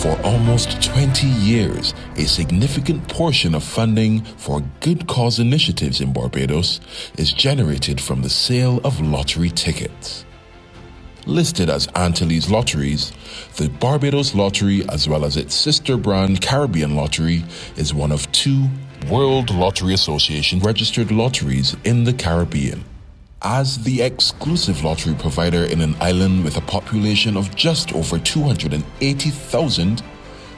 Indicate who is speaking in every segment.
Speaker 1: For almost 20 years, a significant portion of funding for good cause initiatives in Barbados is generated from the sale of lottery tickets. Listed as Antilles Lotteries, the Barbados Lottery, as well as its sister brand Caribbean Lottery, is one of two World Lottery Association registered lotteries in the Caribbean. As the exclusive lottery provider in an island with a population of just over 280,000,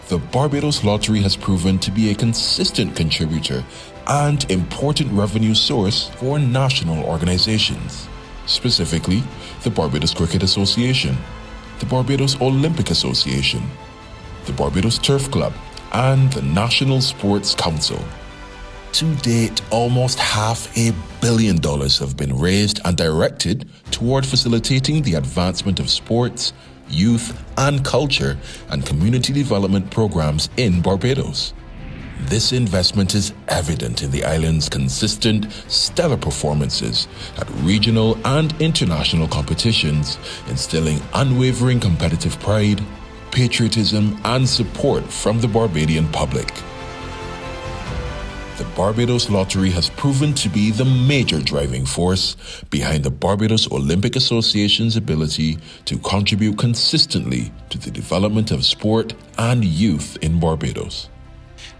Speaker 1: the Barbados Lottery has proven to be a consistent contributor and important revenue source for national organizations, specifically the Barbados Cricket Association, the Barbados Olympic Association, the Barbados Turf Club, and the National Sports Council. To date, almost $500 million have been raised and directed toward facilitating the advancement of sports, youth and culture, and community development programs in Barbados. This investment is evident in the island's consistent, stellar performances at regional and international competitions, instilling unwavering competitive pride, patriotism, and support from the Barbadian public. The Barbados Lottery has proven to be the major driving force behind the Barbados Olympic Association's ability to contribute consistently to the development of sport and youth in Barbados.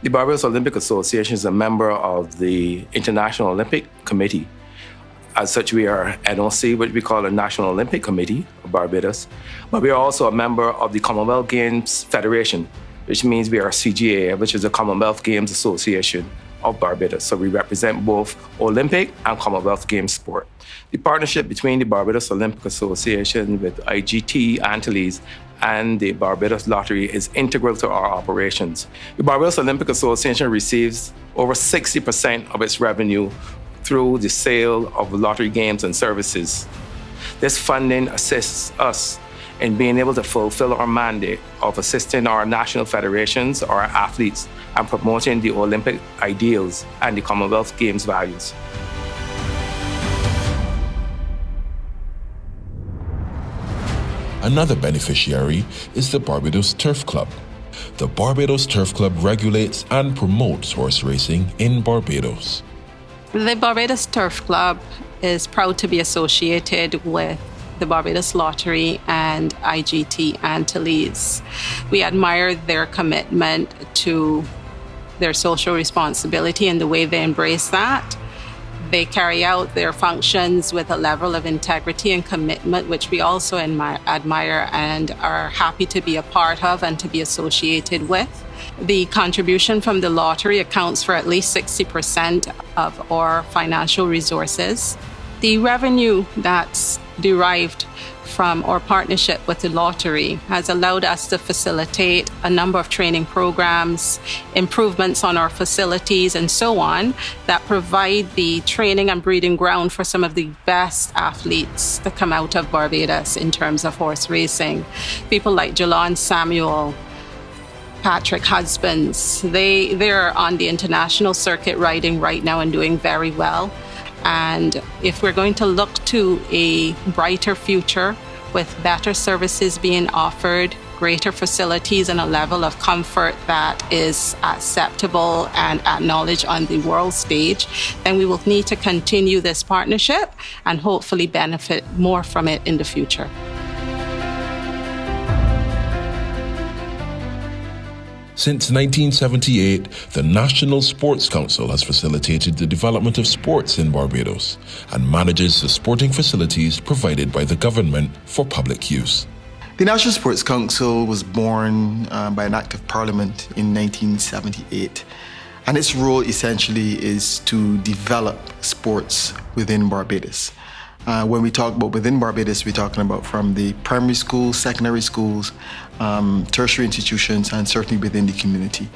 Speaker 2: The Barbados Olympic Association is a member of the International Olympic Committee. As such, we are NOC, which we call the National Olympic Committee of Barbados, but we are also a member of the Commonwealth Games Federation, which means we are CGA, which is the Commonwealth Games Association of Barbados. So we represent both Olympic and Commonwealth Games sport. The partnership between the Barbados Olympic Association with IGT, Antilles, and the Barbados Lottery is integral to our operations. The Barbados Olympic Association receives over 60% of its revenue through the sale of lottery games and services. This funding assists us in being able to fulfill our mandate of assisting our national federations, our athletes, and promoting the Olympic ideals and the Commonwealth Games values.
Speaker 1: Another beneficiary is the Barbados Turf Club. The Barbados Turf Club regulates and promotes horse racing in Barbados.
Speaker 3: The Barbados Turf Club is proud to be associated with the Barbados Lottery and IGT Antilles. We admire their commitment to their social responsibility and the way they embrace that. They carry out their functions with a level of integrity and commitment, which we also admire and are happy to be a part of and to be associated with. The contribution from the lottery accounts for at least 60% of our financial resources. The revenue that's derived from our partnership with the lottery has allowed us to facilitate a number of training programs, improvements on our facilities, and so on, that provide the training and breeding ground for some of the best athletes to come out of Barbados in terms of horse racing. People like Jalon Samuel, Patrick Husbands, they're on the international circuit riding right now and doing very well. And if we're going to look to a brighter future with better services being offered, greater facilities, and a level of comfort that is acceptable and acknowledged on the world stage, then we will need to continue this partnership and hopefully benefit more from it in the future.
Speaker 1: Since 1978, the National Sports Council has facilitated the development of sports in Barbados and manages the sporting facilities provided by the government for public use.
Speaker 4: The National Sports Council was born by an act of Parliament in 1978, and its role essentially is to develop sports within Barbados. When we talk about within Barbados, we're talking about from the primary schools, secondary schools, tertiary institutions, and certainly within the community.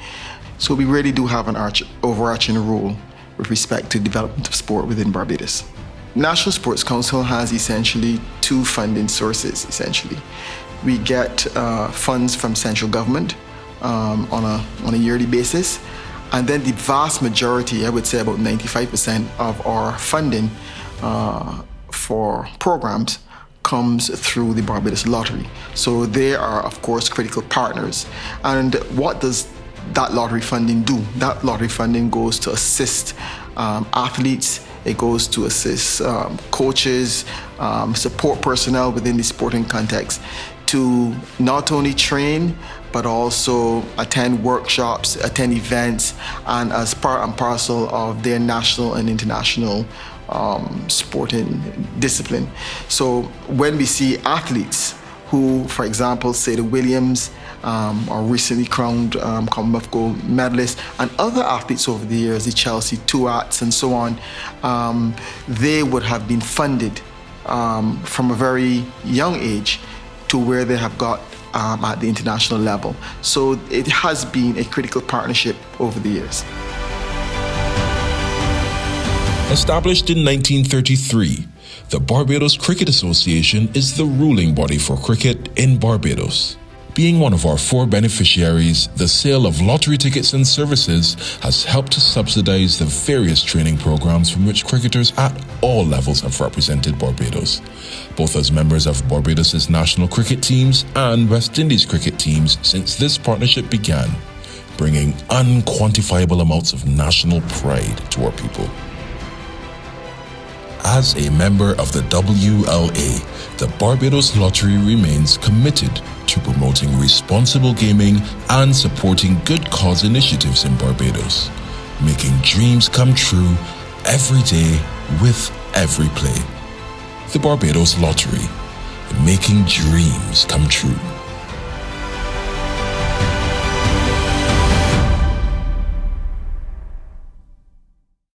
Speaker 4: So we really do have an overarching role with respect to development of sport within Barbados. National Sports Council has essentially two funding sources, essentially. We get funds from central government on a yearly basis, and then the vast majority, I would say about 95% of our funding for programs comes through the Barbados Lottery. So they are, of course, critical partners. And what does that lottery funding do? That lottery funding goes to assist athletes. It goes to assist coaches, support personnel within the sporting context to not only train, but also attend workshops, attend events, and as part and parcel of their national and international sporting discipline. So when we see athletes who, for example, say the Williams, are recently crowned Commonwealth gold medalists, and other athletes over the years, the Chelsea Tuats and so on, they would have been funded from a very young age to where they have got at the international level. So it has been a critical partnership over the years.
Speaker 1: Established in 1933, the Barbados Cricket Association is the ruling body for cricket in Barbados. Being one of our 4 beneficiaries, the sale of lottery tickets and services has helped to subsidize the various training programs from which cricketers at all levels have represented Barbados, both as members of Barbados' national cricket teams and West Indies cricket teams since this partnership began, bringing unquantifiable amounts of national pride to our people. As a member of the WLA, the Barbados Lottery remains committed to promoting responsible gaming and supporting good cause initiatives in Barbados, making dreams come true every day with every play. The Barbados Lottery, making dreams come true.